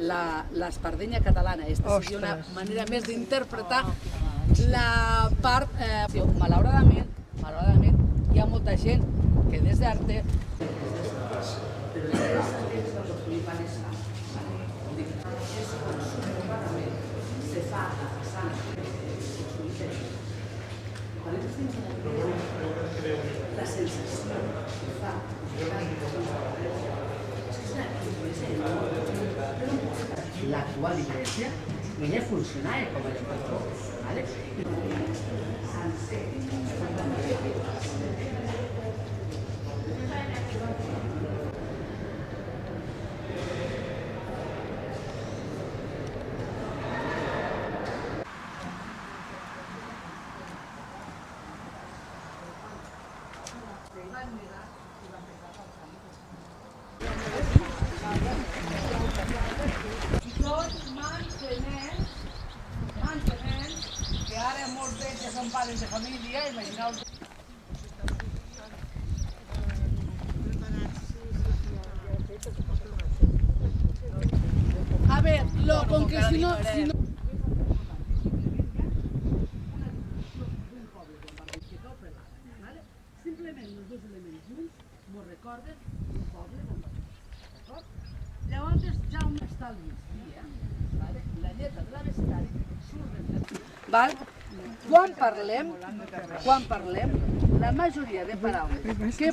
l'espardenya catalana. Aquesta seria una manera més d'interpretar la part... Malauradament, hi ha molta gent que des d'Arte... Se fa la façana la sensació que fa l'actual iglesia ella funcionava com a patró, ¿vale? Mantenent que ara molts d'ells ja són pares de família, imagineu-vos. A ver, com que si no... Simplement els dos elements junts mos recorden un poble d'acord? Llavors Jaume està al migdia, la lletra de l'abecedari surt reflectida. Quan parlem, la majoria de paraules que